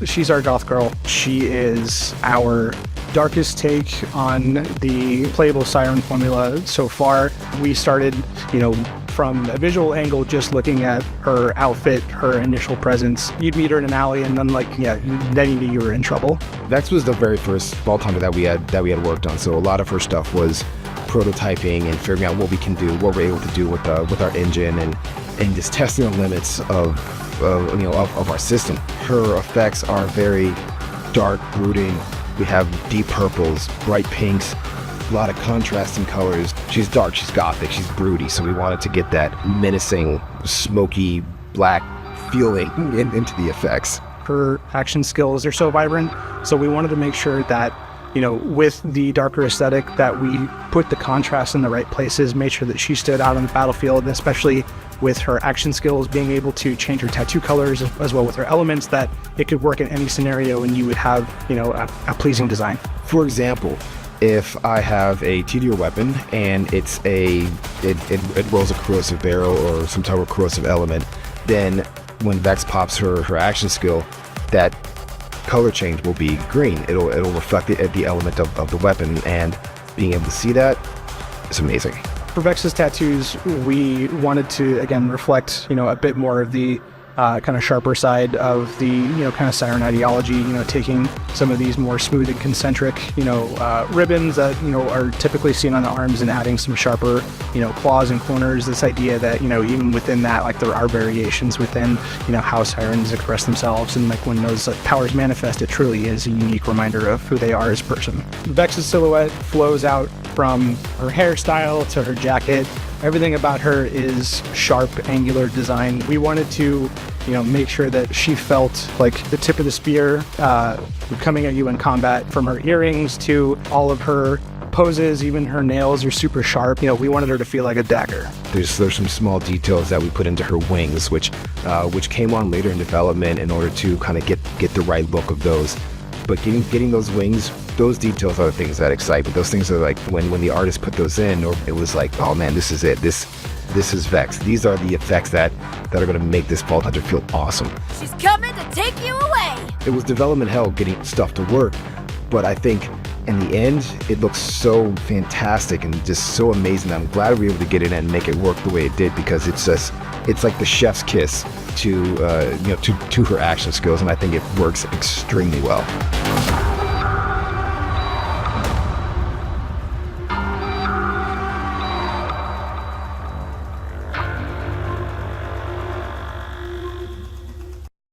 She's our goth girl. She is our darkest take on the playable Siren formula so far. We started, from a visual angle, just looking at her outfit, her initial presence. You'd meet her in an alley, and then then you knew you were in trouble. Vex was the very first Vault Hunter that we had worked on, so a lot of her stuff was prototyping and figuring out what we can do, what we're able to do with our engine, and just testing the limits of our system. Her effects are very dark, brooding. We have deep purples, bright pinks, a lot of contrasting colors. She's dark, she's gothic, she's broody, so we wanted to get that menacing, smoky, black feeling into the effects. Her action skills are so vibrant, so we wanted to make sure that, with the darker aesthetic, that we put the contrast in the right places, made sure that she stood out on the battlefield, and especially with her action skills, being able to change her tattoo colors as well with her elements, that it could work in any scenario and you would have, a pleasing design. For example, if I have a TDR weapon and it rolls a corrosive barrel or some type of corrosive element, then when Vex pops her action skill, that color change will be green. It'll reflect the element of the weapon, and being able to see that is amazing. For Vex's tattoos, we wanted to, again, reflect, a bit more of the kind of sharper side of the, kind of Siren ideology, taking some of these more smooth and concentric, ribbons that, are typically seen on the arms and adding some sharper, claws and corners. This idea that, even within that, there are variations within, how Sirens express themselves, and when those powers manifest, it truly is a unique reminder of who they are as a person. Vex's silhouette flows out from her hairstyle to her jacket. Everything about her is sharp, angular design. We wanted to, make sure that she felt like the tip of the spear coming at you in combat, from her earrings to all of her poses. Even her nails are super sharp. We wanted her to feel like a dagger. There's some small details that we put into her wings, which came on later in development in order to kind of get the right look of those. But getting those wings, those details are the things that excite me. Those things are like when the artist put those in, or it was like, oh man, this is it. This is Vex. These are the effects that are going to make this Vault Hunter feel awesome. She's coming to take you away. It was development hell getting stuff to work, but I think in the end, it looks so fantastic and just so amazing. I'm glad we were able to get it in and make it work the way it did, because it's like the chef's kiss to her action skills, and I think it works extremely well.